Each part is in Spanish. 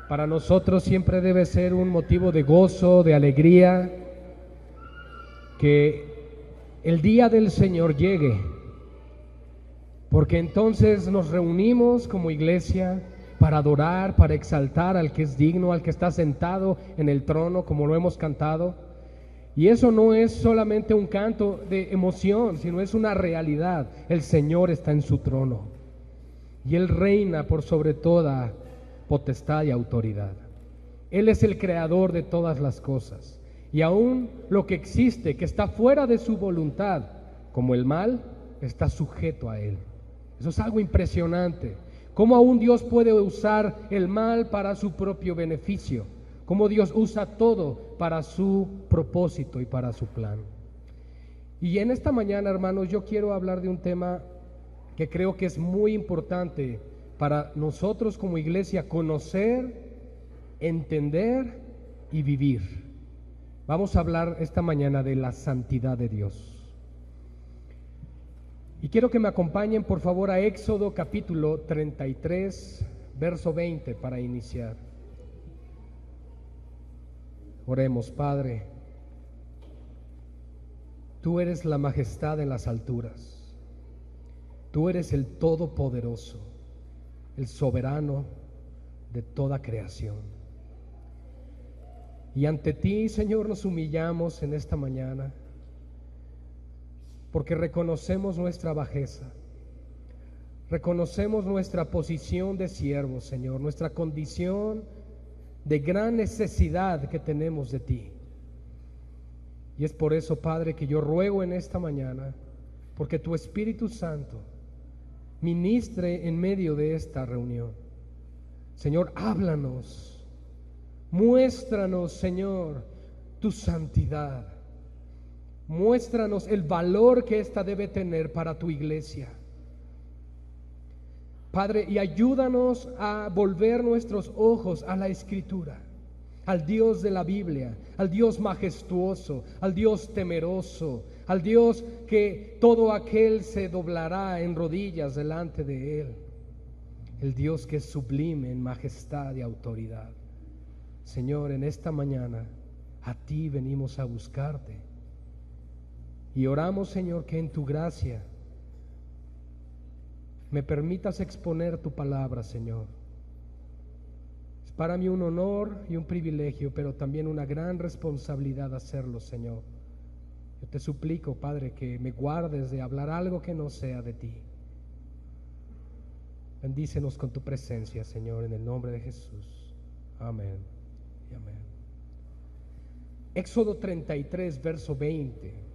Para nosotros siempre debe ser un motivo de gozo, de alegría, que el día del Señor llegue, porque entonces nos reunimos como iglesia para adorar, para exaltar al que es digno, al que está sentado en el trono, como lo hemos cantado. Y eso no es solamente un canto de emoción, sino es una realidad. El Señor está en su trono y Él reina por sobre toda potestad y autoridad. Él es el creador de todas las cosas, y aún lo que existe, que está fuera de su voluntad, como el mal, está sujeto a Él. Eso es algo impresionante. Cómo aún Dios puede usar el mal para su propio beneficio, cómo Dios usa todo para su propósito y para su plan. Y en esta mañana, hermanos, yo quiero hablar de un tema que creo que es muy importante para nosotros como iglesia conocer, entender y vivir. Vamos a hablar esta mañana de la santidad de Dios. Y quiero que me acompañen por favor a Éxodo capítulo 33, verso 20 para iniciar. Oremos. Padre, tú eres la majestad en las alturas, tú eres el todopoderoso, el soberano de toda creación. Y ante ti, Señor, nos humillamos en esta mañana, porque reconocemos nuestra bajeza, reconocemos nuestra posición de siervos, Señor, nuestra condición de gran necesidad que tenemos de ti. Y es por eso, Padre, que yo ruego en esta mañana, porque tu Espíritu Santo ministre en medio de esta reunión. Señor, háblanos, muéstranos, Señor, tu santidad. Muéstranos el valor que ésta debe tener para tu iglesia. Padre, y ayúdanos a volver nuestros ojos a la Escritura, al Dios de la Biblia, al Dios majestuoso, al Dios temeroso, al Dios que todo aquel se doblará en rodillas delante de Él, el Dios que es sublime en majestad y autoridad. Señor, en esta mañana a ti venimos a buscarte y oramos, Señor, que en tu gracia me permitas exponer tu palabra, Señor. Es para mí un honor y un privilegio, pero también una gran responsabilidad hacerlo, Señor. Yo te suplico, Padre, que me guardes de hablar algo que no sea de ti. Bendícenos con tu presencia, Señor, en el nombre de Jesús. Amén y amén. Éxodo 33, verso 20.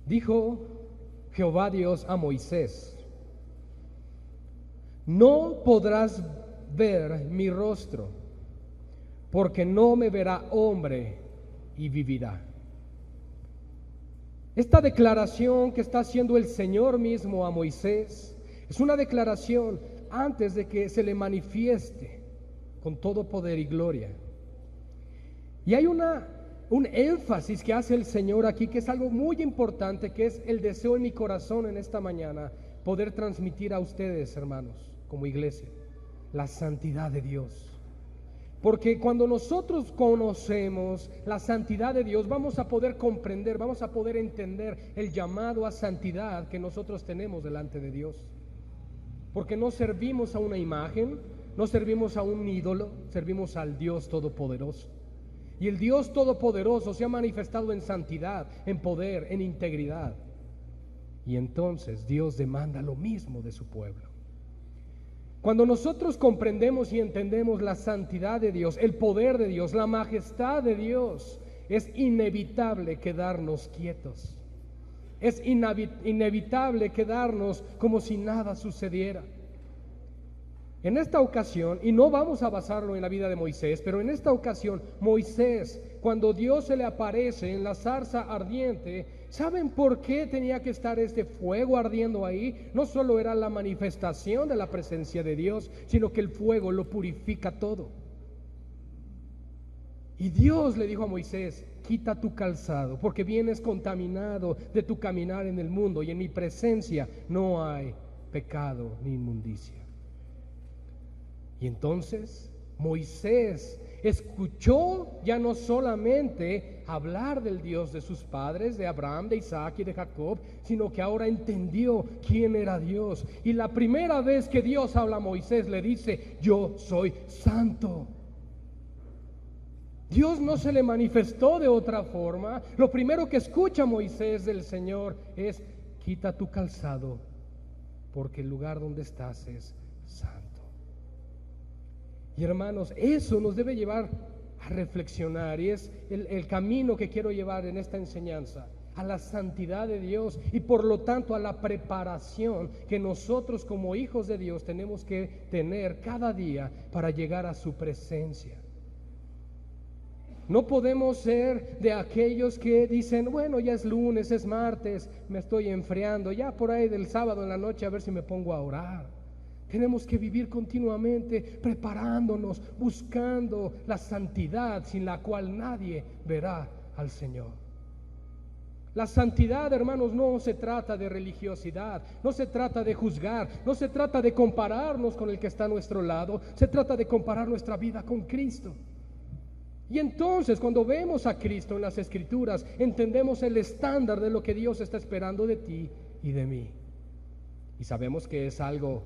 Dijo Jehová Dios a Moisés: no podrás ver mi rostro, porque no me verá hombre y vivirá. Esta declaración que está haciendo el Señor mismo a Moisés es una declaración antes de que se le manifieste con todo poder y gloria. Y hay un énfasis que hace el Señor aquí, que es algo muy importante, que es el deseo en mi corazón en esta mañana, poder transmitir a ustedes, hermanos, como iglesia, la santidad de Dios. Porque cuando nosotros conocemos la santidad de Dios, vamos a poder comprender, vamos a poder entender el llamado a santidad que nosotros tenemos delante de Dios. Porque no servimos a una imagen, no servimos a un ídolo, servimos al Dios Todopoderoso. Y el Dios Todopoderoso se ha manifestado en santidad, en poder, en integridad. Y entonces Dios demanda lo mismo de su pueblo. Cuando nosotros comprendemos y entendemos la santidad de Dios, el poder de Dios, la majestad de Dios, es inevitable quedarnos quietos. Es inevitable quedarnos como si nada sucediera. En esta ocasión, y no vamos a basarlo en la vida de Moisés, pero en esta ocasión, Moisés, cuando Dios se le aparece en la zarza ardiente, ¿saben por qué tenía que estar este fuego ardiendo ahí? No solo era la manifestación de la presencia de Dios, sino que el fuego lo purifica todo. Y Dios le dijo a Moisés: quita tu calzado, porque vienes contaminado de tu caminar en el mundo, y en mi presencia no hay pecado ni inmundicia. Y entonces Moisés escuchó ya no solamente hablar del Dios de sus padres, de Abraham, de Isaac y de Jacob, sino que ahora entendió quién era Dios. Y la primera vez que Dios habla a Moisés le dice: yo soy santo. Dios no se le manifestó de otra forma. Lo primero que escucha Moisés del Señor es: quita tu calzado, porque el lugar donde estás es santo. Y hermanos, eso nos debe llevar a reflexionar, y es el camino que quiero llevar en esta enseñanza, a la santidad de Dios y por lo tanto a la preparación que nosotros como hijos de Dios tenemos que tener cada día para llegar a su presencia. No podemos ser de aquellos que dicen: bueno, ya es lunes, es martes, me estoy enfriando, ya por ahí del sábado en la noche a ver si me pongo a orar. Tenemos que vivir continuamente preparándonos, buscando la santidad sin la cual nadie verá al Señor. La santidad, hermanos, no se trata de religiosidad, no se trata de juzgar, no se trata de compararnos con el que está a nuestro lado, se trata de comparar nuestra vida con Cristo. Y entonces, cuando vemos a Cristo en las Escrituras, entendemos el estándar de lo que Dios está esperando de ti y de mí. Y sabemos que es algo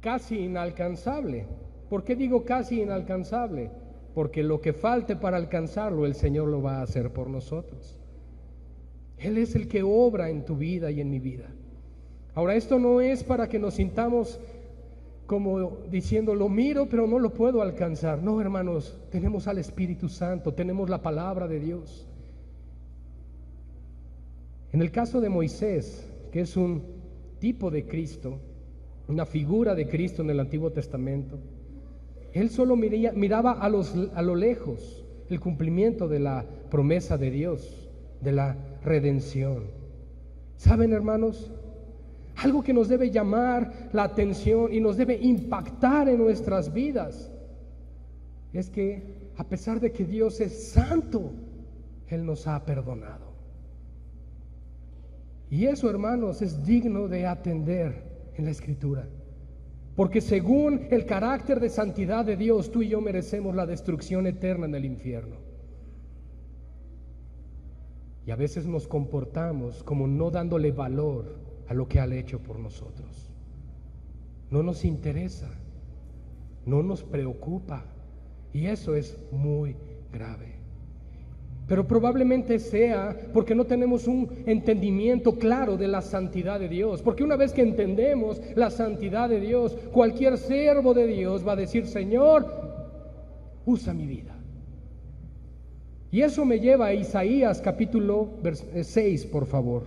casi inalcanzable. ¿Por qué digo casi inalcanzable? Porque lo que falte para alcanzarlo, el Señor lo va a hacer por nosotros. Él es el que obra en tu vida y en mi vida. Ahora, esto no es para que nos sintamos como diciendo: lo miro pero no lo puedo alcanzar. No, hermanos, tenemos al Espíritu Santo, tenemos la palabra de Dios. En el caso de Moisés, que es un tipo de Cristo, una figura de Cristo en el Antiguo Testamento, él solo miraba a lo lejos el cumplimiento de la promesa de Dios, de la redención. ¿Saben, hermanos? Algo que nos debe llamar la atención y nos debe impactar en nuestras vidas es que, a pesar de que Dios es santo, Él nos ha perdonado. Y eso, hermanos, es digno de atender en la Escritura, porque según el carácter de santidad de Dios, tú y yo merecemos la destrucción eterna en el infierno. Y a veces nos comportamos como no dándole valor a lo que ha hecho por nosotros. No nos interesa, no nos preocupa, y eso es muy grave. Pero probablemente sea porque no tenemos un entendimiento claro de la santidad de Dios. Porque una vez que entendemos la santidad de Dios, cualquier siervo de Dios va a decir: Señor, usa mi vida. Y eso me lleva a Isaías capítulo 6, por favor,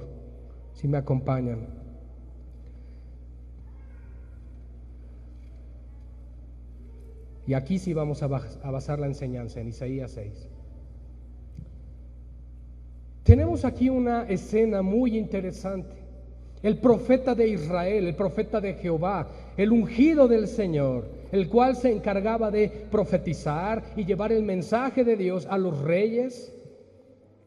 si me acompañan. Y aquí sí vamos a basar la enseñanza en Isaías 6. Tenemos aquí una escena muy interesante. El profeta de Israel, el profeta de Jehová, el ungido del Señor, el cual se encargaba de profetizar y llevar el mensaje de Dios a los reyes.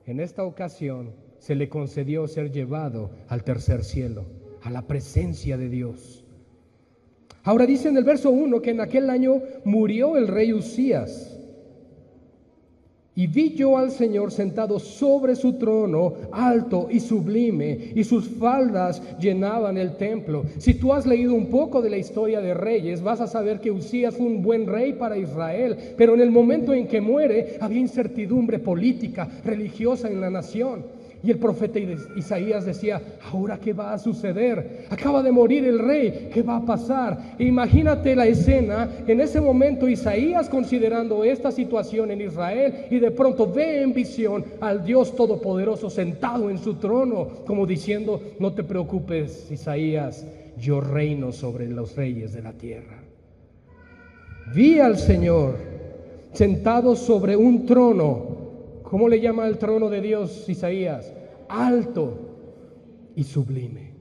En esta ocasión se le concedió ser llevado al tercer cielo, a la presencia de Dios. Ahora dice en el verso 1 que en aquel año murió el rey Usías. Y vi yo al Señor sentado sobre su trono, alto y sublime, y sus faldas llenaban el templo. Si tú has leído un poco de la historia de reyes, vas a saber que Usías fue un buen rey para Israel, pero en el momento en que muere había incertidumbre política, religiosa en la nación. Y el profeta Isaías decía: ¿ahora qué va a suceder? Acaba de morir el rey, ¿qué va a pasar? Imagínate la escena, en ese momento Isaías considerando esta situación en Israel, y de pronto ve en visión al Dios Todopoderoso sentado en su trono, como diciendo: no te preocupes, Isaías, yo reino sobre los reyes de la tierra. Vi al Señor sentado sobre un trono. ¿Cómo le llama el trono de Dios Isaías? Alto y sublime.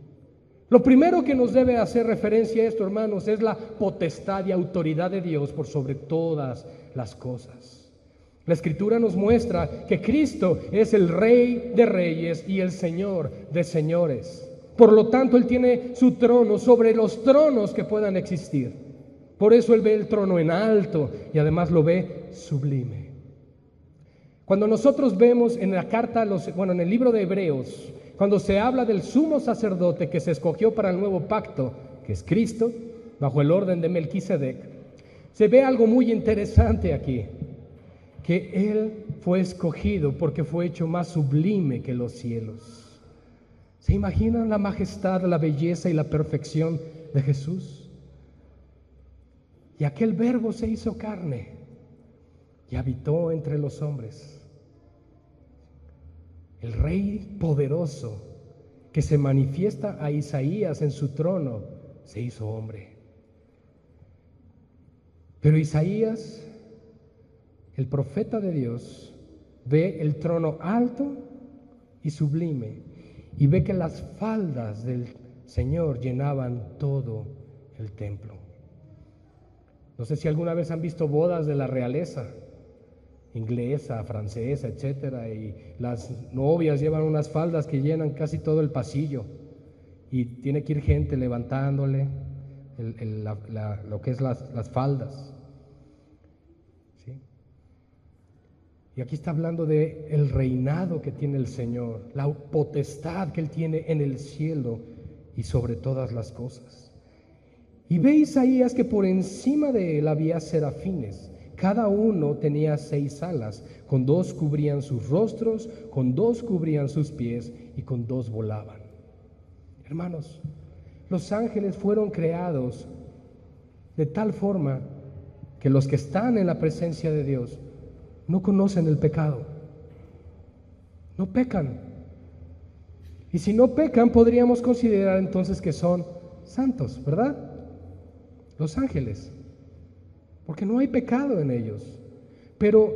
Lo primero que nos debe hacer referencia a esto, hermanos, es la potestad y autoridad de Dios por sobre todas las cosas. La Escritura nos muestra que Cristo es el Rey de reyes y el Señor de señores. Por lo tanto, Él tiene su trono sobre los tronos que puedan existir. Por eso él ve el trono en alto y además lo ve sublime. Cuando nosotros vemos en la carta, en el libro de Hebreos, cuando se habla del sumo sacerdote que se escogió para el nuevo pacto, que es Cristo, bajo el orden de Melquisedec, se ve algo muy interesante aquí, que Él fue escogido porque fue hecho más sublime que los cielos. ¿Se imaginan la majestad, la belleza y la perfección de Jesús? Y aquel Verbo se hizo carne y habitó entre los hombres. El Rey poderoso que se manifiesta a Isaías en su trono se hizo hombre. Pero Isaías, el profeta de Dios, ve el trono alto y sublime y ve que las faldas del Señor llenaban todo el templo. No sé si alguna vez han visto bodas de la realeza inglesa, francesa, etcétera, y las novias llevan unas faldas que llenan casi todo el pasillo y tiene que ir gente levantándole lo que es las faldas. ¿Sí? Y aquí está hablando de el reinado que tiene el Señor, la potestad que Él tiene en el cielo y sobre todas las cosas. Y ve Isaías que por encima de él había serafines. Cada uno tenía 6 alas, con 2 cubrían sus rostros, con 2 cubrían sus pies y con 2 volaban. Hermanos, los ángeles fueron creados de tal forma que los que están en la presencia de Dios no conocen el pecado, no pecan. Y si no pecan, podríamos considerar entonces que son santos, ¿verdad? Los ángeles, porque no hay pecado en ellos. Pero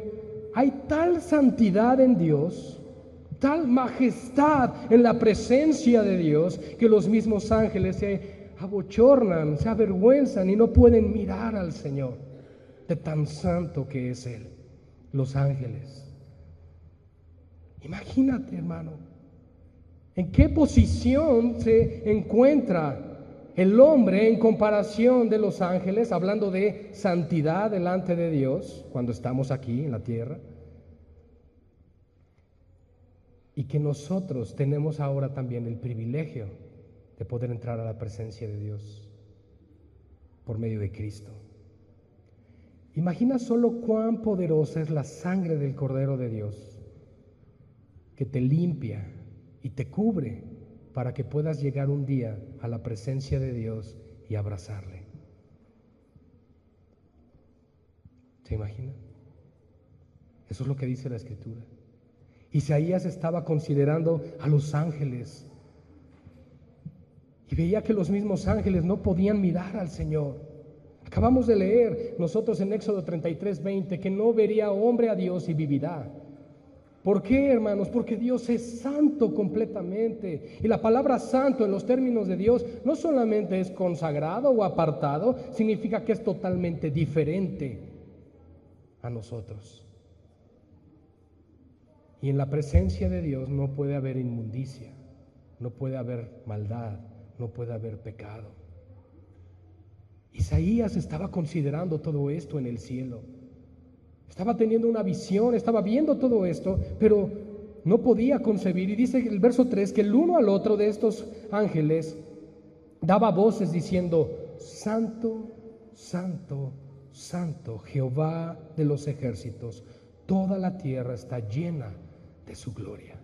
hay tal santidad en Dios, tal majestad en la presencia de Dios, que los mismos ángeles se abochornan, se avergüenzan y no pueden mirar al Señor, de tan santo que es Él. Los ángeles. Imagínate, hermano, en qué posición se encuentra el hombre en comparación de los ángeles, hablando de santidad delante de Dios cuando estamos aquí en la tierra, y que nosotros tenemos ahora también el privilegio de poder entrar a la presencia de Dios por medio de Cristo. Imagina solo cuán poderosa es la sangre del Cordero de Dios, que te limpia y te cubre para que puedas llegar un día a la presencia de Dios y abrazarle. ¿Se imagina? Eso es lo que dice la Escritura. Isaías estaba considerando a los ángeles y veía que los mismos ángeles no podían mirar al Señor. Acabamos de leer nosotros en Éxodo 33:20 que no vería hombre a Dios y vivirá. ¿Por qué, hermanos? Porque Dios es santo completamente. Y la palabra santo en los términos de Dios no solamente es consagrado o apartado, significa que es totalmente diferente a nosotros. Y en la presencia de Dios no puede haber inmundicia, no puede haber maldad, no puede haber pecado. Isaías estaba considerando todo esto en el cielo. Estaba teniendo una visión, estaba viendo todo esto, pero no podía concebir. Y dice el verso 3 que el uno al otro de estos ángeles daba voces diciendo: Santo, Santo, Santo, Jehová de los ejércitos, toda la tierra está llena de su gloria.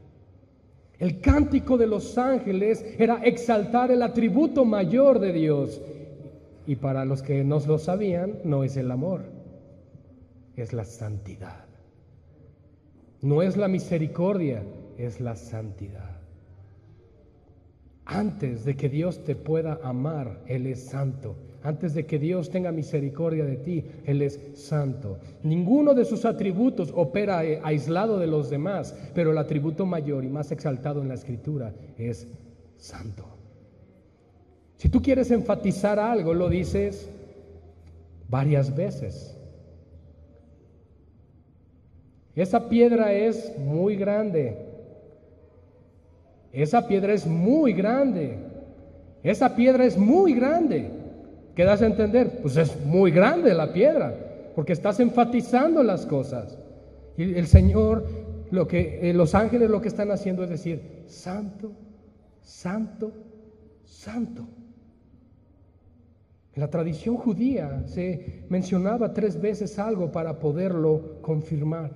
El cántico de los ángeles era exaltar el atributo mayor de Dios. Y para los que no lo sabían, no es el amor, es la santidad. No es la misericordia, es la santidad. Antes de que Dios te pueda amar, Él es santo. Antes de que Dios tenga misericordia de ti, Él es santo. Ninguno de sus atributos opera aislado de los demás, pero el atributo mayor y más exaltado en la Escritura es santo. Si tú quieres enfatizar algo, lo dices varias veces. Esa piedra es muy grande. Esa piedra es muy grande. Esa piedra es muy grande. ¿Qué das a entender? Pues es muy grande la piedra, porque estás enfatizando las cosas. Y el Señor, los ángeles lo que están haciendo es decir, santo, santo, santo. En la tradición judía se mencionaba 3 veces algo para poderlo confirmar.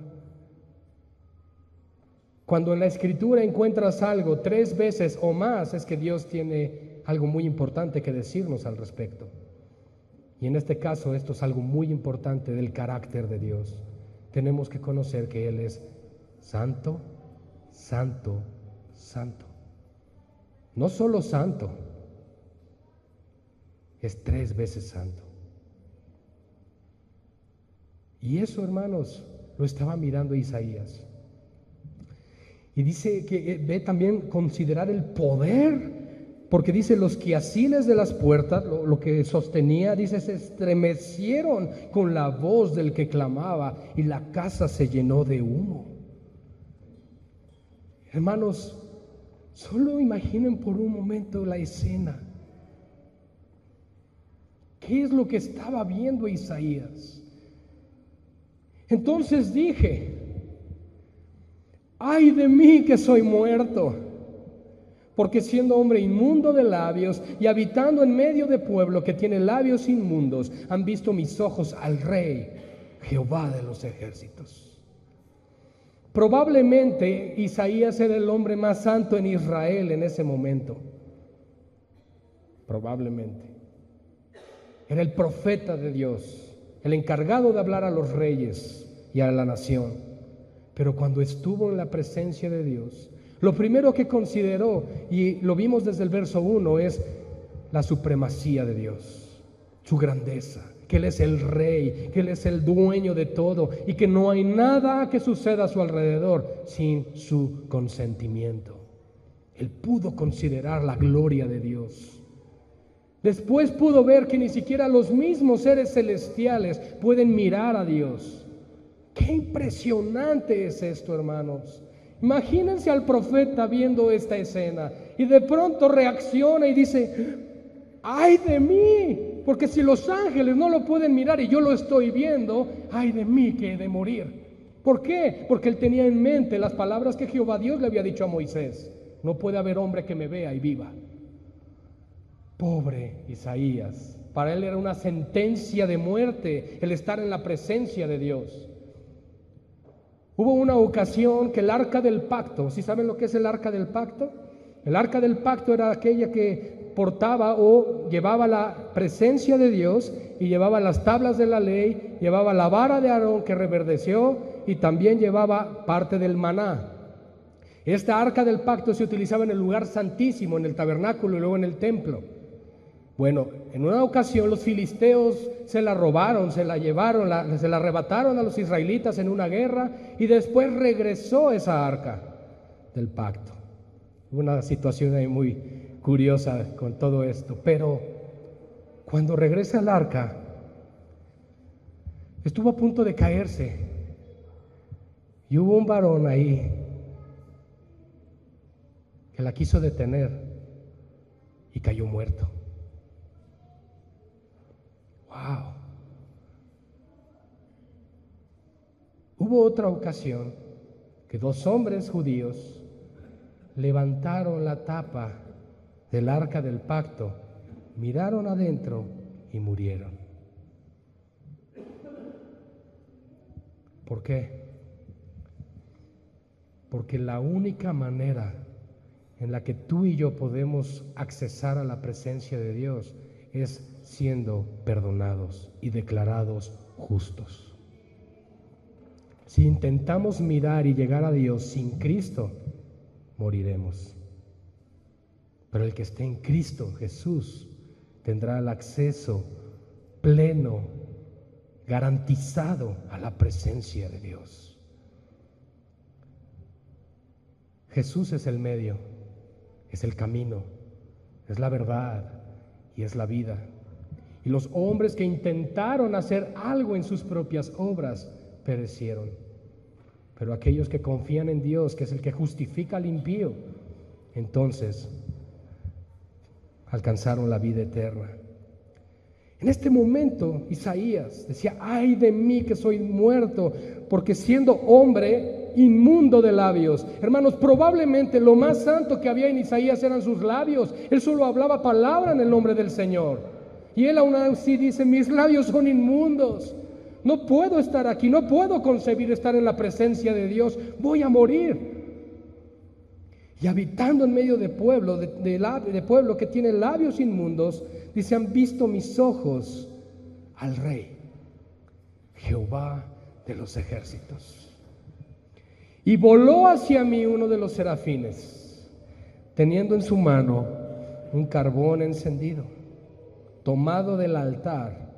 Cuando en la Escritura encuentras algo 3 veces o más, es que Dios tiene algo muy importante que decirnos al respecto. Y en este caso esto es algo muy importante del carácter de Dios. Tenemos que conocer que Él es santo, santo, santo. No solo santo, es 3 veces santo. Y eso, hermanos, lo estaba mirando Isaías. Y dice que ve también considerar el poder, porque dice los quiaciles de las puertas, lo que sostenía, dice, se estremecieron con la voz del que clamaba y la casa se llenó de humo. Hermanos, solo imaginen por un momento la escena. ¿Qué es lo que estaba viendo Isaías? Entonces dije, ay de mí que soy muerto, porque siendo hombre inmundo de labios y habitando en medio de pueblo que tiene labios inmundos, han visto mis ojos al Rey, Jehová de los ejércitos. Probablemente Isaías era el hombre más santo en Israel en ese momento. Probablemente. Era el profeta de Dios, el encargado de hablar a los reyes y a la nación. Pero cuando estuvo en la presencia de Dios, lo primero que consideró, y lo vimos desde el verso 1, es la supremacía de Dios, su grandeza, que Él es el Rey, que Él es el dueño de todo y que no hay nada que suceda a su alrededor sin su consentimiento. Él pudo considerar la gloria de Dios. Después pudo ver que ni siquiera los mismos seres celestiales pueden mirar a Dios. ¡Qué impresionante es esto, hermanos! Imagínense al profeta viendo esta escena y de pronto reacciona y dice, ¡ay de mí! Porque si los ángeles no lo pueden mirar y yo lo estoy viendo, ¡ay de mí que he de morir! ¿Por qué? Porque él tenía en mente las palabras que Jehová Dios le había dicho a Moisés. No puede haber hombre que me vea y viva. Pobre Isaías, para él era una sentencia de muerte el estar en la presencia de Dios. Hubo una ocasión que el arca del pacto, ¿sí saben lo que es el arca del pacto? El arca del pacto era aquella que portaba o llevaba la presencia de Dios y llevaba las tablas de la ley, llevaba la vara de Aarón que reverdeció y también llevaba parte del maná. Esta arca del pacto se utilizaba en el lugar santísimo, en el tabernáculo y luego en el templo. Bueno, en una ocasión los filisteos se la robaron, se la llevaron, se la arrebataron a los israelitas en una guerra y después regresó esa arca del pacto. Una situación ahí muy curiosa con todo esto, pero cuando regresa el arca, estuvo a punto de caerse y hubo un varón ahí que la quiso detener y cayó muerto. Wow. Hubo otra ocasión que 2 hombres judíos levantaron la tapa del arca del pacto, miraron adentro y murieron. ¿Por qué? Porque la única manera en la que tú y yo podemos accesar a la presencia de Dios es siendo perdonados y declarados justos. Si intentamos mirar y llegar a Dios sin Cristo, moriremos. Pero el que esté en Cristo Jesús tendrá el acceso pleno, garantizado a la presencia de Dios. Jesús es el medio, es el camino, es la verdad y es la vida. Y los hombres que intentaron hacer algo en sus propias obras perecieron. Pero aquellos que confían en Dios, que es el que justifica al impío, entonces alcanzaron la vida eterna. En este momento Isaías decía: ay de mí que soy muerto, porque siendo hombre inmundo de labios. Hermanos, probablemente lo más santo que había en Isaías eran sus labios. Él solo hablaba palabra en el nombre del Señor. Y él aún así dice: mis labios son inmundos. No puedo estar aquí, no puedo concebir estar en la presencia de Dios. Voy a morir. Y habitando en medio de pueblo, de pueblo que tiene labios inmundos, dice: han visto mis ojos al Rey, Jehová de los ejércitos. Y voló hacia mí uno de los serafines, teniendo en su mano un carbón encendido, tomado del altar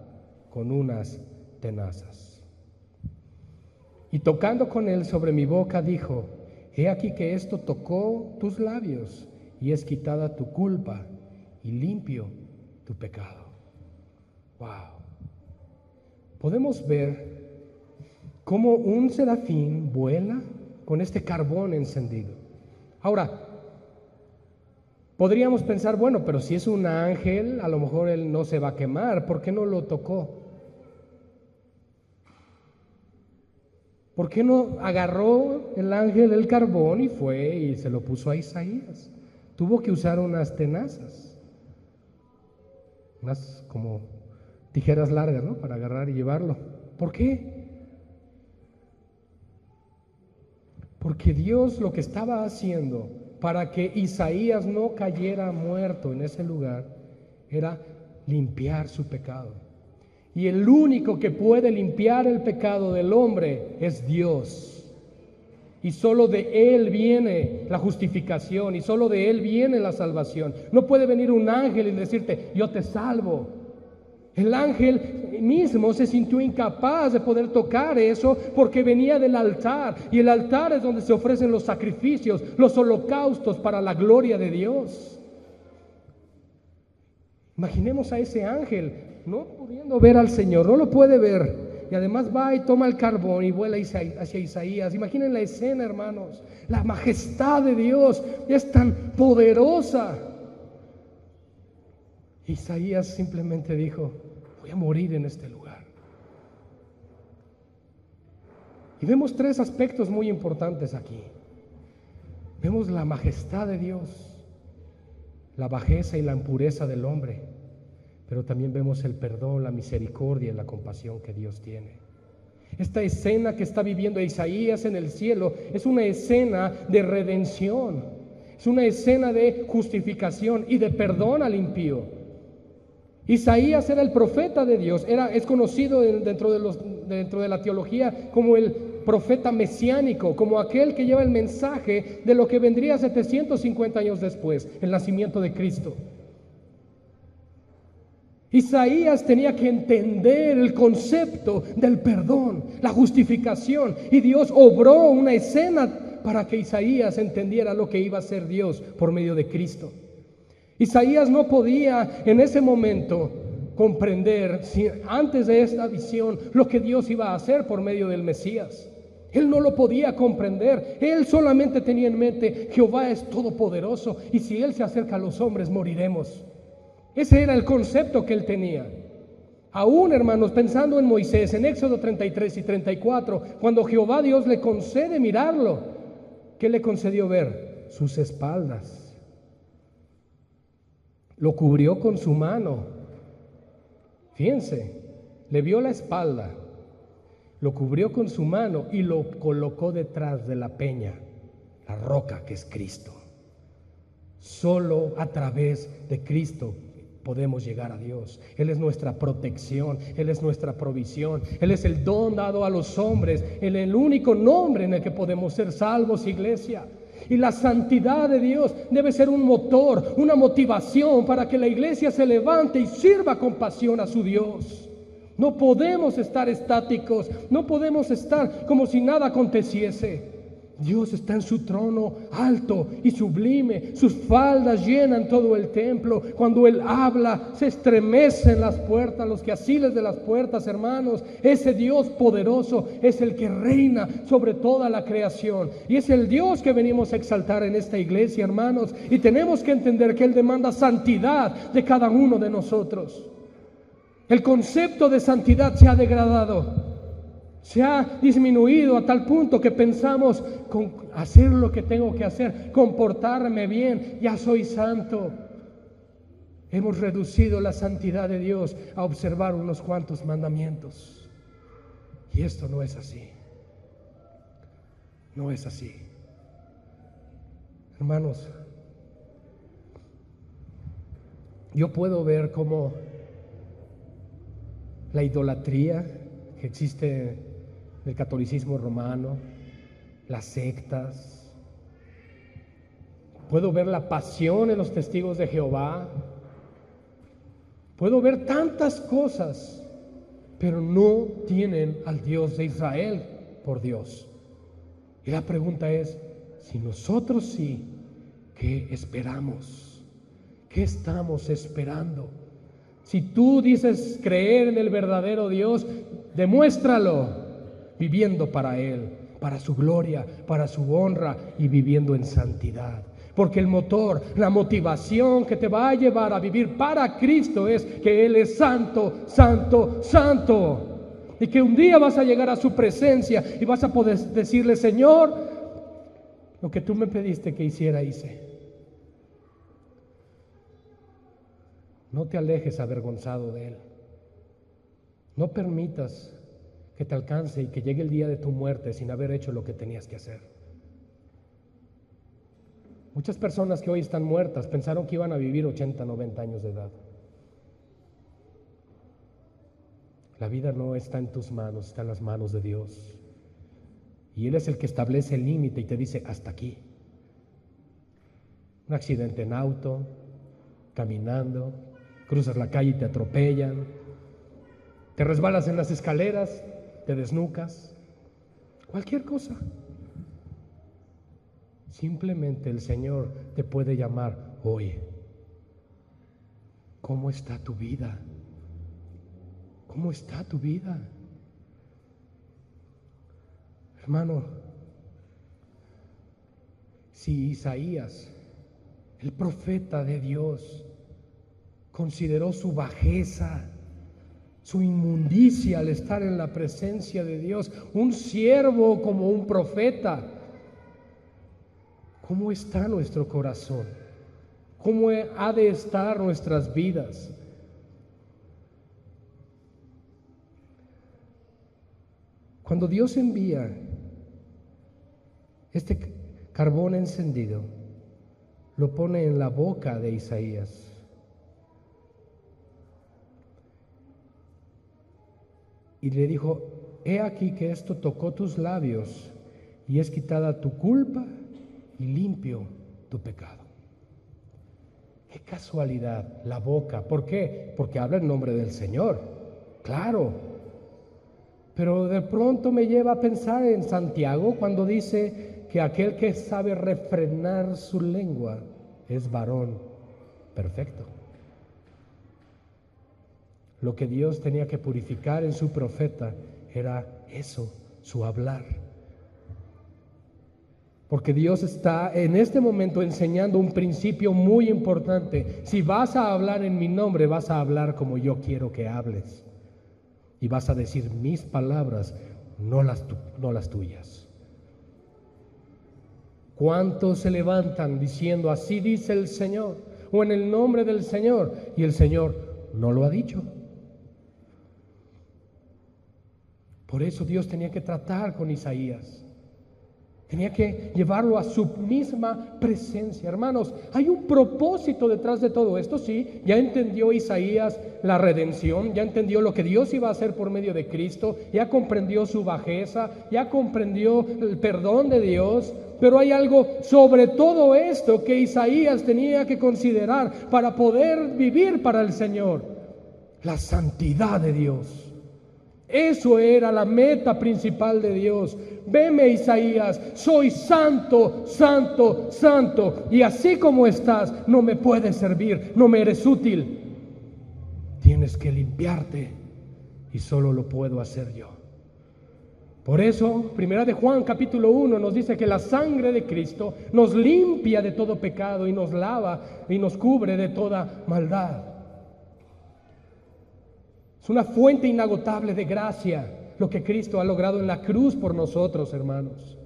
con unas tenazas. Y tocando con él sobre mi boca, dijo: he aquí que esto tocó tus labios, y es quitada tu culpa, y limpio tu pecado. Wow. Podemos ver cómo un serafín vuela con este carbón encendido. Ahora, podríamos pensar: bueno, pero si es un ángel, a lo mejor él no se va a quemar. ¿Por qué no lo tocó? ¿Por qué no agarró el ángel el carbón y fue y se lo puso a Isaías? Tuvo que usar unas tenazas, unas como tijeras largas, ¿no?, para agarrar y llevarlo. ¿Por qué? Porque Dios lo que estaba haciendo para que Isaías no cayera muerto en ese lugar era limpiar su pecado. Y el único que puede limpiar el pecado del hombre es Dios. Y solo de Él viene la justificación, y solo de Él viene la salvación. No puede venir un ángel y decirte: yo te salvo. El ángel mismo se sintió incapaz de poder tocar eso, porque venía del altar, y el altar es donde se ofrecen los sacrificios, los holocaustos para la gloria de Dios. Imaginemos a ese ángel no pudiendo ver al Señor, no lo puede ver, y además va y toma el carbón y vuela hacia Isaías. Imaginen la escena, hermanos. La majestad de Dios es tan poderosa. Isaías simplemente dijo: voy a morir en este lugar. Y vemos tres aspectos muy importantes aquí. Vemos la majestad de Dios, la bajeza y la impureza del hombre, pero también vemos el perdón, la misericordia y la compasión que Dios tiene. Esta escena que está viviendo Isaías en el cielo es una escena de redención, es una escena de justificación y de perdón al impío. Isaías era el profeta de Dios, es conocido dentro de la teología como el profeta mesiánico, como aquel que lleva el mensaje de lo que vendría 750 años después, el nacimiento de Cristo. Isaías tenía que entender el concepto del perdón, la justificación, y Dios obró una escena para que Isaías entendiera lo que iba a hacer Dios por medio de Cristo. Isaías no podía en ese momento comprender, antes de esta visión, lo que Dios iba a hacer por medio del Mesías. Él no lo podía comprender. Él solamente tenía en mente: Jehová es todopoderoso, y si Él se acerca a los hombres, moriremos. Ese era el concepto que él tenía. Aún, hermanos, pensando en Moisés, en Éxodo 33 y 34, cuando Jehová Dios le concede mirarlo, ¿qué le concedió ver? Sus espaldas. Lo cubrió con su mano. Fíjense, le vio la espalda, lo cubrió con su mano y lo colocó detrás de la peña, la roca que es Cristo. Solo a través de Cristo podemos llegar a Dios. Él es nuestra protección, Él es nuestra provisión, Él es el don dado a los hombres, Él es el único nombre en el que podemos ser salvos, iglesia. Y la santidad de Dios debe ser un motor, una motivación para que la iglesia se levante y sirva con pasión a su Dios. No podemos estar estáticos, no podemos estar como si nada aconteciese. Dios está en su trono alto y sublime, sus faldas llenan todo el templo. Cuando Él habla, se estremecen las puertas, los quehaciles de las puertas, hermanos. Ese Dios poderoso es el que reina sobre toda la creación, y es el Dios que venimos a exaltar en esta iglesia, hermanos. Y tenemos que entender que Él demanda santidad de cada uno de nosotros. El concepto de santidad se ha degradado, se ha disminuido a tal punto que pensamos con hacer lo que tengo que hacer, comportarme bien, ya soy santo. Hemos reducido la santidad de Dios a observar unos cuantos mandamientos. Y esto no es así. No es así. Hermanos, yo puedo ver cómo la idolatría que existe en el catolicismo romano, las sectas, puedo ver la pasión en los testigos de Jehová, puedo ver tantas cosas, pero no tienen al Dios de Israel por Dios. Y la pregunta es, si nosotros sí, ¿qué esperamos? ¿Qué estamos esperando? Si tú dices creer en el verdadero Dios, demuéstralo viviendo para Él, para su gloria, para su honra y viviendo en santidad. Porque el motor, la motivación que te va a llevar a vivir para Cristo es que Él es santo, santo, santo. Y que un día vas a llegar a su presencia y vas a poder decirle, Señor, lo que tú me pediste que hiciera, hice. No te alejes avergonzado de Él. No permitas que te alcance y que llegue el día de tu muerte sin haber hecho lo que tenías que hacer. Muchas personas que hoy están muertas pensaron que iban a vivir 80, 90 años de edad. La vida no está en tus manos, está en las manos de Dios. Y Él es el que establece el límite y te dice, hasta aquí. Un accidente en auto, caminando, cruzas la calle y te atropellan, te resbalas en las escaleras, te desnucas, cualquier cosa. Simplemente el Señor te puede llamar hoy. ¿Cómo está tu vida? ¿Cómo está tu vida? Hermano, si Isaías, el profeta de Dios, consideró su bajeza, su inmundicia al estar en la presencia de Dios, un siervo como un profeta, ¿cómo está nuestro corazón? ¿Cómo ha de estar nuestras vidas? Cuando Dios envía este carbón encendido, lo pone en la boca de Isaías. Y le dijo, he aquí que esto tocó tus labios y es quitada tu culpa y limpio tu pecado. Qué casualidad, la boca. ¿Por qué? Porque habla en nombre del Señor, claro. Pero de pronto me lleva a pensar en Santiago cuando dice que aquel que sabe refrenar su lengua es varón perfecto. Lo que Dios tenía que purificar en su profeta era eso, su hablar. Porque Dios está en este momento enseñando un principio muy importante. Si vas a hablar en mi nombre, vas a hablar como yo quiero que hables. Y vas a decir mis palabras, no las tuyas. ¿Cuántos se levantan diciendo así dice el Señor? O en el nombre del Señor. Y el Señor no lo ha dicho. Por eso Dios tenía que tratar con Isaías. Tenía que llevarlo a su misma presencia. Hermanos, hay un propósito detrás de todo esto, sí. Ya entendió Isaías la redención, ya entendió lo que Dios iba a hacer por medio de Cristo, ya comprendió su bajeza, ya comprendió el perdón de Dios. Pero hay algo sobre todo esto que Isaías tenía que considerar para poder vivir para el Señor: la santidad de Dios. Eso era la meta principal de Dios. Veme, Isaías, soy santo, santo, santo, y así como estás, no me puedes servir, no me eres útil. Tienes que limpiarte, y solo lo puedo hacer yo. Por eso, Primera de Juan capítulo 1 nos dice que la sangre de Cristo nos limpia de todo pecado y nos lava y nos cubre de toda maldad. Es una fuente inagotable de gracia lo que Cristo ha logrado en la cruz por nosotros, hermanos.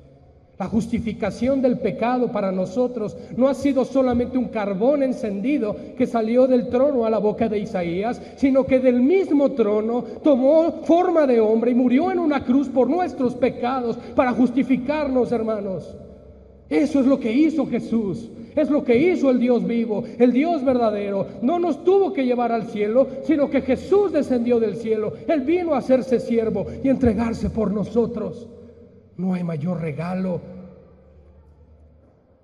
La justificación del pecado para nosotros no ha sido solamente un carbón encendido que salió del trono a la boca de Isaías, sino que del mismo trono tomó forma de hombre y murió en una cruz por nuestros pecados para justificarnos, hermanos. Eso es lo que hizo Jesús. Es lo que hizo el Dios vivo, el Dios verdadero. No nos tuvo que llevar al cielo, sino que Jesús descendió del cielo. Él vino a hacerse siervo y entregarse por nosotros. No hay mayor regalo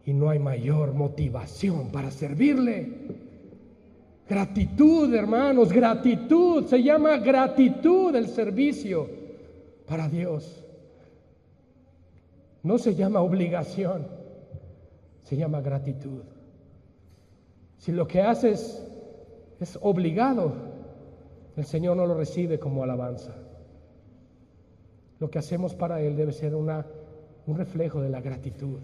y no hay mayor motivación para servirle. Gratitud, hermanos, gratitud. Se llama gratitud el servicio para Dios. No se llama obligación, se llama gratitud. Si lo que haces es obligado, el Señor no lo recibe como alabanza. Lo que hacemos para Él debe ser un reflejo de la gratitud.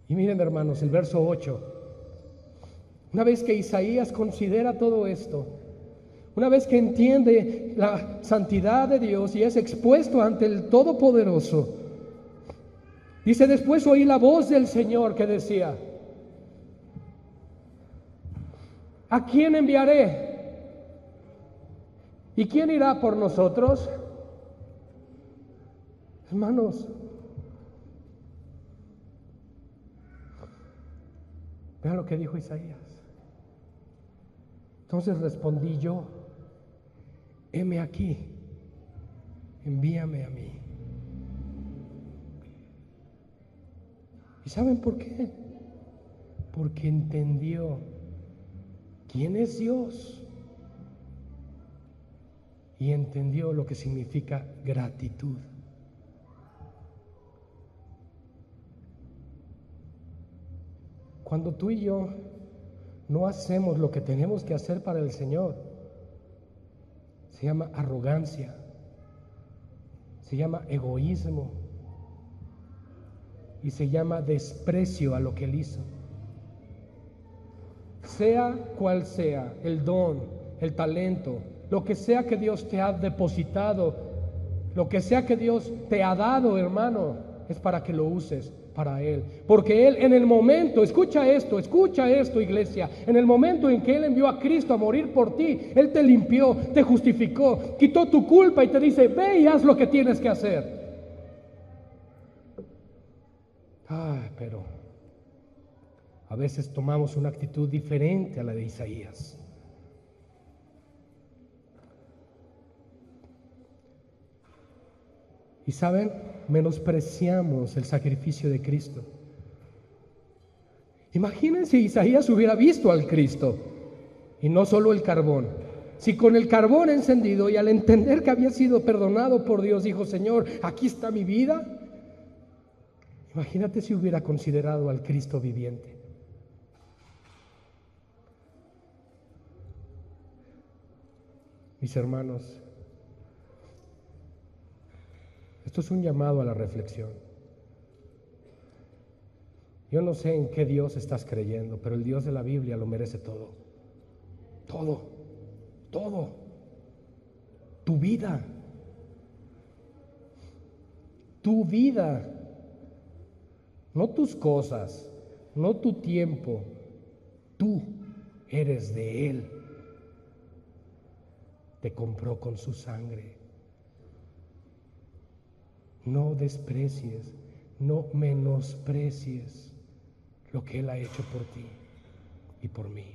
Y miren, hermanos, el verso 8. Una vez que Isaías considera todo esto, una vez que entiende la santidad de Dios y es expuesto ante el Todopoderoso, dice: después oí la voz del Señor que decía: ¿a quién enviaré? ¿Y quién irá por nosotros? Hermanos, vean lo que dijo Isaías. Entonces respondí yo: heme aquí, envíame a mí. ¿Y saben por qué? Porque entendió quién es Dios y entendió lo que significa gratitud. Cuando tú y yo no hacemos lo que tenemos que hacer para el Señor, se llama arrogancia, se llama egoísmo y se llama desprecio a lo que Él hizo. Sea cual sea el don, el talento, lo que sea que Dios te ha depositado, lo que sea que Dios te ha dado, hermano, es para que lo uses para Él. Porque Él en el momento, escucha esto iglesia, en el momento en que Él envió a Cristo a morir por ti, Él te limpió, te justificó, quitó tu culpa y te dice: ve y haz lo que tienes que hacer. Pero a veces tomamos una actitud diferente a la de Isaías. Y saben, menospreciamos el sacrificio de Cristo. Imagínense, Isaías hubiera visto al Cristo y no solo el carbón. Si con el carbón encendido y al entender que había sido perdonado por Dios, dijo: Señor, aquí está mi vida. Imagínate si hubiera considerado al Cristo viviente. Mis hermanos, esto es un llamado a la reflexión. Yo no sé en qué Dios estás creyendo, pero el Dios de la Biblia lo merece todo. Todo, todo. Tu vida. Tu vida. No tus cosas, no tu tiempo. Tú eres de Él. Te compró con su sangre. No desprecies, no menosprecies lo que Él ha hecho por ti y por mí.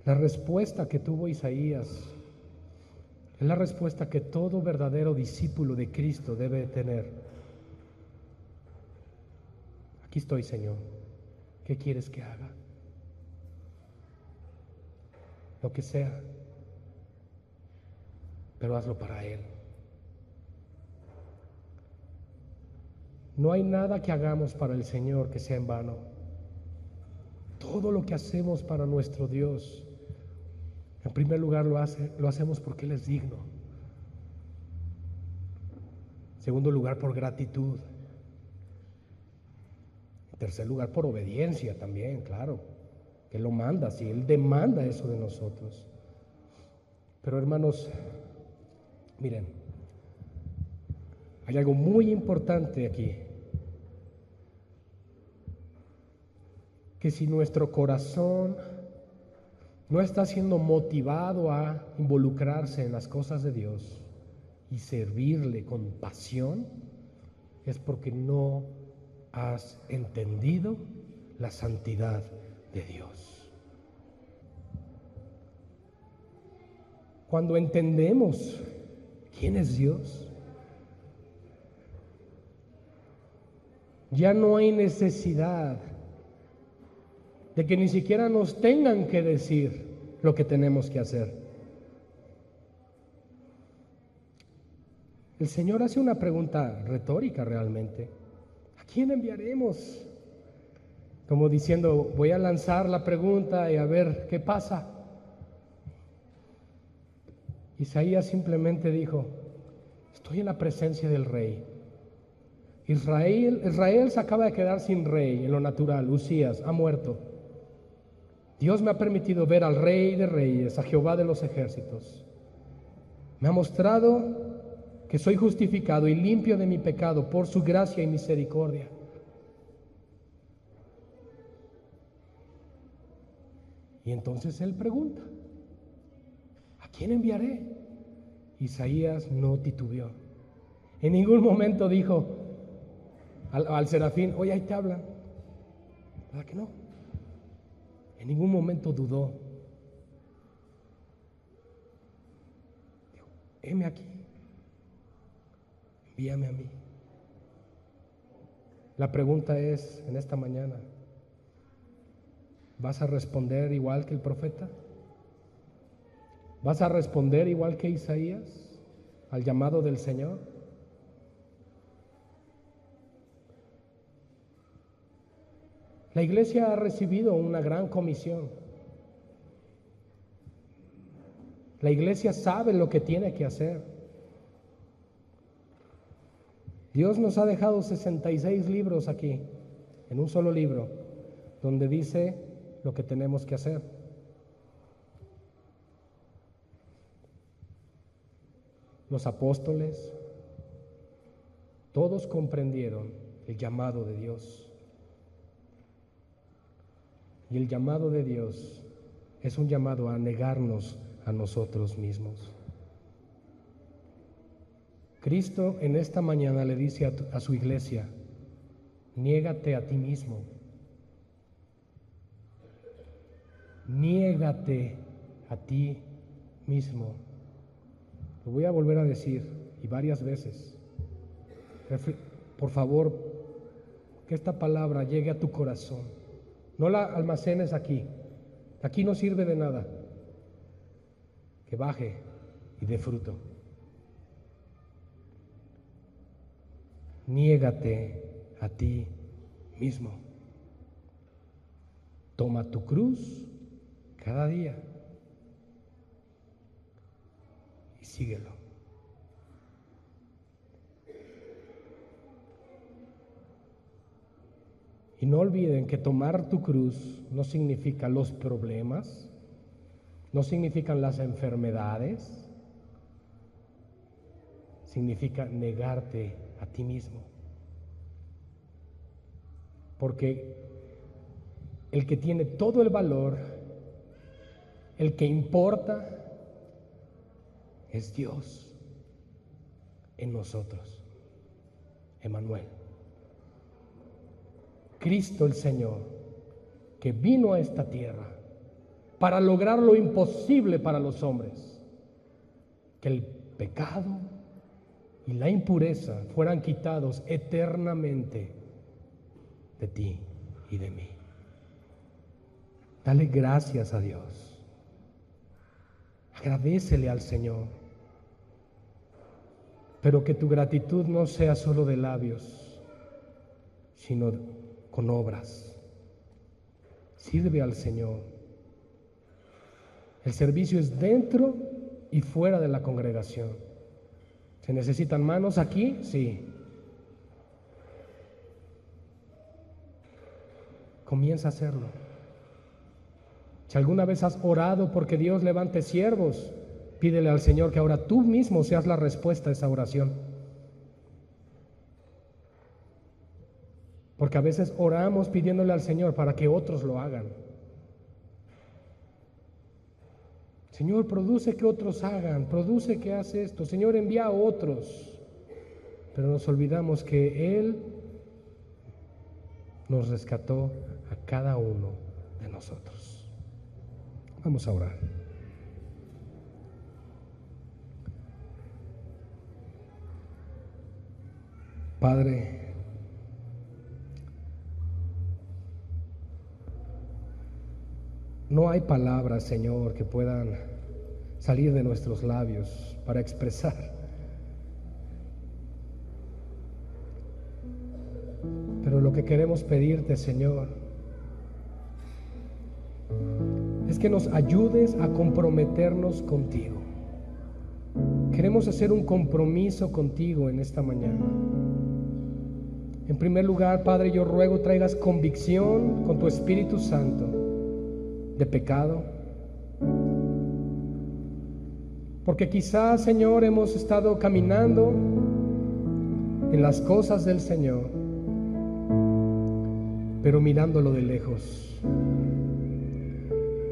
La respuesta que tuvo Isaías es la respuesta que todo verdadero discípulo de Cristo debe tener. Aquí estoy, Señor. ¿Qué quieres que haga? Lo que sea, pero hazlo para Él. No hay nada que hagamos para el Señor que sea en vano. Todo lo que hacemos para nuestro Dios, en primer lugar lo hacemos porque Él es digno. En segundo lugar, por gratitud. En tercer lugar, por obediencia también, claro, que Él lo manda, si Él demanda eso de nosotros. Pero hermanos, miren, hay algo muy importante aquí, que si nuestro corazón no está siendo motivado a involucrarse en las cosas de Dios y servirle con pasión, es porque no has entendido la santidad de Dios. Cuando entendemos quién es Dios, ya no hay necesidad de que ni siquiera nos tengan que decir lo que tenemos que hacer. El Señor hace una pregunta retórica realmente. ¿A quién enviaremos? Como diciendo, voy a lanzar la pregunta y a ver qué pasa. Isaías simplemente dijo, estoy en la presencia del rey. Israel se acaba de quedar sin rey en lo natural. Usías ha muerto. Dios me ha permitido ver al Rey de Reyes, a Jehová de los ejércitos. Me ha mostrado que soy justificado y limpio de mi pecado por su gracia y misericordia. Y entonces él pregunta, ¿a quién enviaré? Isaías no titubeó. En ningún momento dijo al serafín, oye, ahí te hablan. ¿Verdad que no? En ningún momento dudó. Dijo, heme aquí, envíame a mí. La pregunta es, en esta mañana, ¿vas a responder igual que el profeta? ¿Vas a responder igual que Isaías al llamado del Señor? La iglesia ha recibido una gran comisión. La iglesia sabe lo que tiene que hacer. Dios nos ha dejado 66 libros aquí, en un solo libro, donde dice lo que tenemos que hacer. Los apóstoles, todos comprendieron el llamado de Dios. Y el llamado de Dios es un llamado a negarnos a nosotros mismos. Cristo en esta mañana le dice a su iglesia, niégate a ti mismo. Niégate a ti mismo. Lo voy a volver a decir y varias veces. Por favor, que esta palabra llegue a tu corazón. No la almacenes aquí. Aquí no sirve de nada. Que baje y dé fruto. Niégate a ti mismo. Toma tu cruz cada día y síguelo. Y no olviden que tomar tu cruz no significa los problemas, no significan las enfermedades, significa negarte a ti mismo. Porque el que tiene todo el valor, el que importa, es Dios en nosotros, Emmanuel. Cristo el Señor, que vino a esta tierra para lograr lo imposible para los hombres, que el pecado y la impureza fueran quitados eternamente de ti y de mí. Dale gracias a Dios. Agradécele al Señor. Pero que tu gratitud no sea solo de labios, sino con obras. Sirve al Señor. El servicio es dentro y fuera de la congregación. ¿Se necesitan manos aquí? Sí. Comienza a hacerlo. Si alguna vez has orado porque Dios levante siervos, pídele al Señor que ahora tú mismo seas la respuesta a esa oración. Porque a veces oramos pidiéndole al Señor para que otros lo hagan. Señor, produce que otros hagan, produce que hace esto. Señor, envía a otros. Pero nos olvidamos que Él nos rescató a cada uno de nosotros. Vamos a orar. Padre, no hay palabras, Señor, que puedan salir de nuestros labios para expresar pero lo que queremos pedirte, Señor, es que nos ayudes a comprometernos contigo. Queremos hacer un compromiso contigo en esta mañana. En primer lugar, Padre, yo ruego traigas convicción con tu Espíritu Santo de pecado, porque quizás, Señor, hemos estado caminando en las cosas del Señor, pero mirándolo de lejos,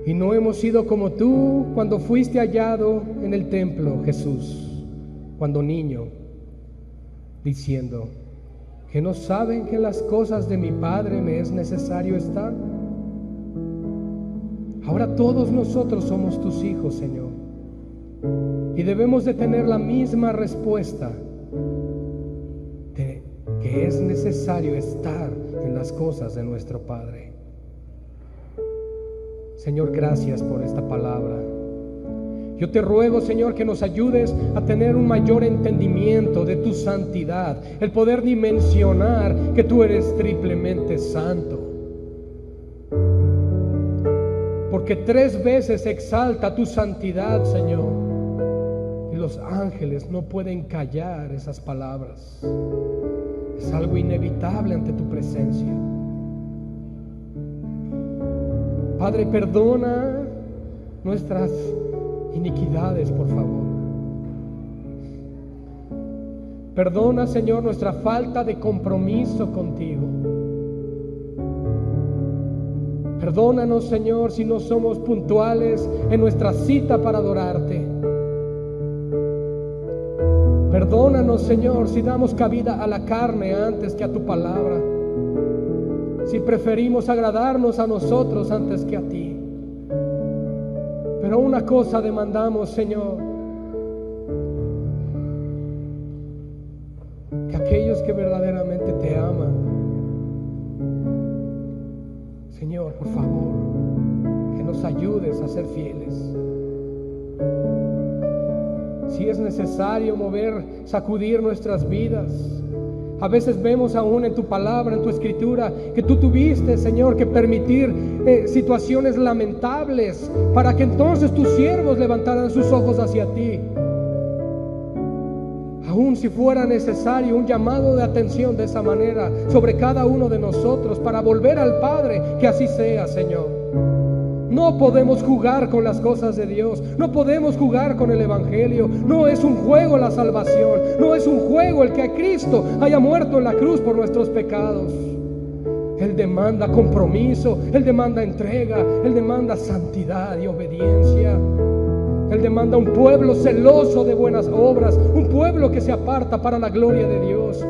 y no hemos sido como tú cuando fuiste hallado en el templo, Jesús, cuando niño, diciendo: ¿que no saben que en las cosas de mi Padre me es necesario estar? Ahora todos nosotros somos tus hijos, Señor, y debemos de tener la misma respuesta de que es necesario estar en las cosas de nuestro Padre. Señor, gracias por esta palabra. Yo te ruego, Señor, que nos ayudes a tener un mayor entendimiento de tu santidad, el poder dimensionar que tú eres triplemente santo. Porque 3 veces exalta tu santidad, Señor, y los ángeles no pueden callar esas palabras. Es algo inevitable ante tu presencia. Padre, perdona nuestras iniquidades, por favor. Perdona, Señor, nuestra falta de compromiso contigo. Perdónanos, Señor, si no somos puntuales en nuestra cita para adorarte. Perdónanos, Señor, si damos cabida a la carne antes que a tu palabra, si preferimos agradarnos a nosotros antes que a ti. Pero una cosa demandamos, Señor: que aquellos que verdaderamente te aman, Señor, por favor, que nos ayudes a ser fieles. Si es necesario mover, sacudir nuestras vidas. A veces vemos aún en tu palabra, en tu escritura, que tú tuviste, Señor, que permitir situaciones lamentables para que entonces tus siervos levantaran sus ojos hacia ti. Aún si fuera necesario un llamado de atención de esa manera sobre cada uno de nosotros para volver al Padre, que así sea, Señor. No podemos jugar con las cosas de Dios, no podemos jugar con el Evangelio. No es un juego la salvación, no es un juego el que Cristo haya muerto en la cruz por nuestros pecados. Él demanda compromiso, Él demanda entrega, Él demanda santidad y obediencia. Él demanda un pueblo celoso de buenas obras, un pueblo que se aparta para la gloria de Dios,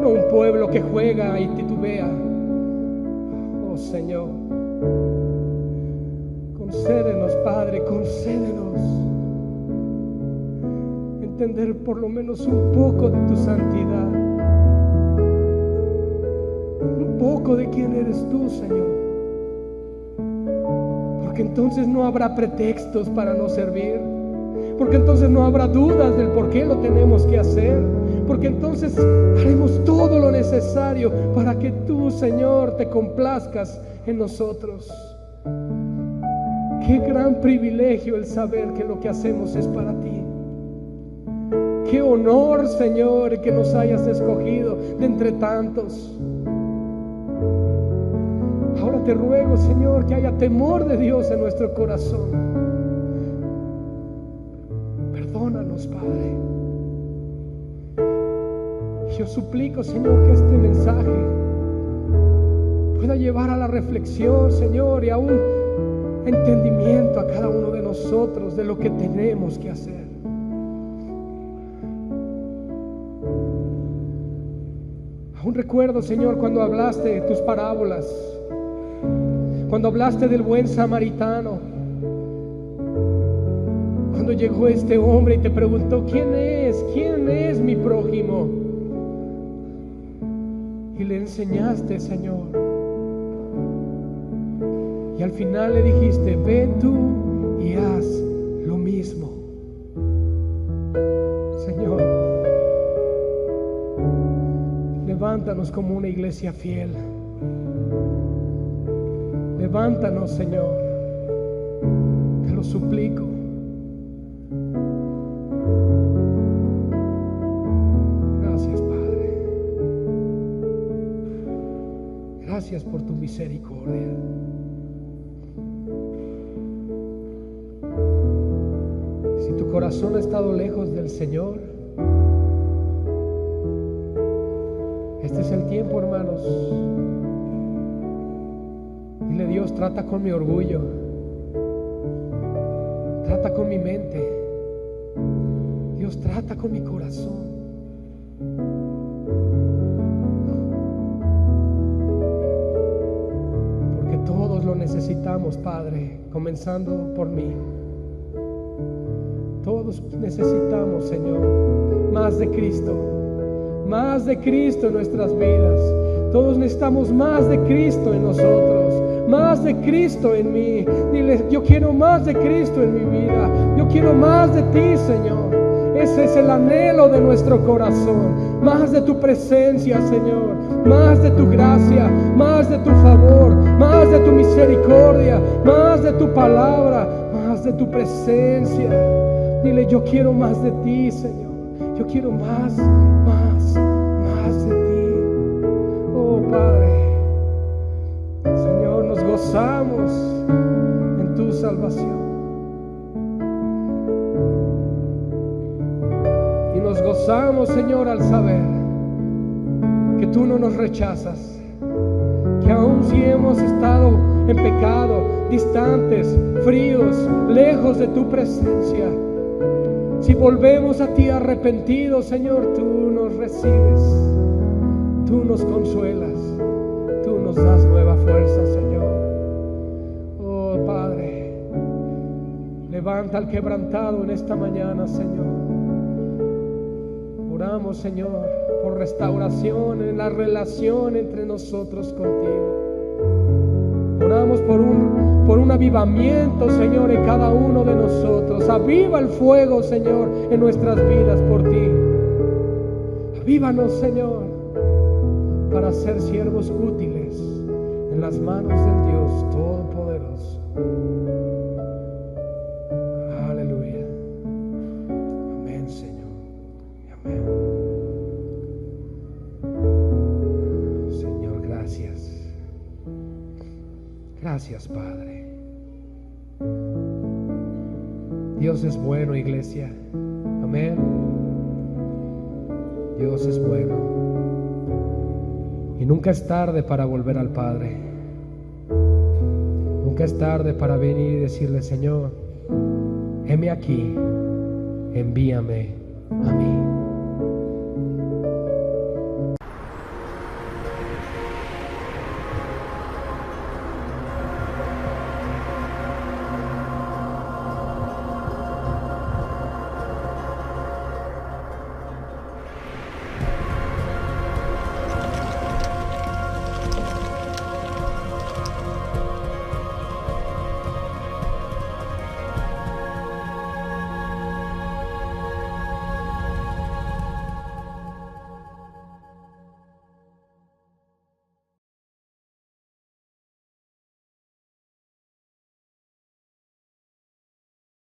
no un pueblo que juega y titubea. Oh Señor, concédenos, Padre, concédenos entender por lo menos un poco de tu santidad, un poco de quién eres tú, Señor, porque entonces no habrá pretextos para no servir, porque entonces no habrá dudas del por qué lo tenemos que hacer, porque entonces haremos todo lo necesario para que tú, Señor, te complazcas en nosotros. Qué gran privilegio el saber que lo que hacemos es para ti. Qué honor, Señor, que nos hayas escogido de entre tantos. Ahora te ruego, Señor, que haya temor de Dios en nuestro corazón. Perdónanos, Padre. Yo suplico, Señor, que este mensaje pueda llevar a la reflexión, Señor, y a un entendimiento a cada uno de nosotros de lo que tenemos que hacer. Aún recuerdo, Señor, cuando hablaste de tus parábolas, cuando hablaste del buen samaritano, cuando llegó este hombre y te preguntó: ¿quién es mi prójimo? Y le enseñaste, Señor, y al final le dijiste: ve tú y haz lo mismo. Señor, levántanos como una iglesia fiel. Levántanos, Señor, te lo suplico. Gracias, Padre. Gracias por tu misericordia. Si tu corazón ha estado lejos del Señor, este es el tiempo, hermanos. Dile: Dios, trata con mi orgullo, trata con mi mente. Dios, trata con mi corazón. Porque todos lo necesitamos, Padre, comenzando por mí. Todos necesitamos, Señor, más de Cristo en nuestras vidas. Todos necesitamos más de Cristo en nosotros, más de Cristo en mí. Dile: yo quiero más de Cristo en mi vida, yo quiero más de ti, Señor. Ese es el anhelo de nuestro corazón. Más de tu presencia, Señor, más de tu gracia, más de tu favor, más de tu misericordia, más de tu palabra, más de tu presencia. Dile: yo quiero más de ti, Señor. Yo quiero más de ti. Oh, Padre, Señor, nos gozamos en tu salvación. Y nos gozamos, Señor, al saber que tú no nos rechazas, que aun si hemos estado en pecado, distantes, fríos, lejos de tu presencia, si volvemos a ti arrepentidos, Señor, tú nos recibes, tú nos consuelas, tú nos das nueva fuerza, Señor. Oh, Padre, levanta al quebrantado en esta mañana, Señor. Oramos, Señor, por restauración en la relación entre nosotros contigo. Oramos por un avivamiento, Señor, en cada uno de nosotros. Aviva el fuego, Señor, en nuestras vidas por ti. Avívanos, Señor, para ser siervos útiles en las manos del Dios Todopoderoso. Aleluya. Amén, Señor. Amén. Señor, gracias. Gracias, Padre. Dios es bueno, iglesia. Amén. Dios es bueno. Y nunca es tarde para volver al Padre. Nunca es tarde para venir y decirle: Señor, heme aquí, envíame a mí.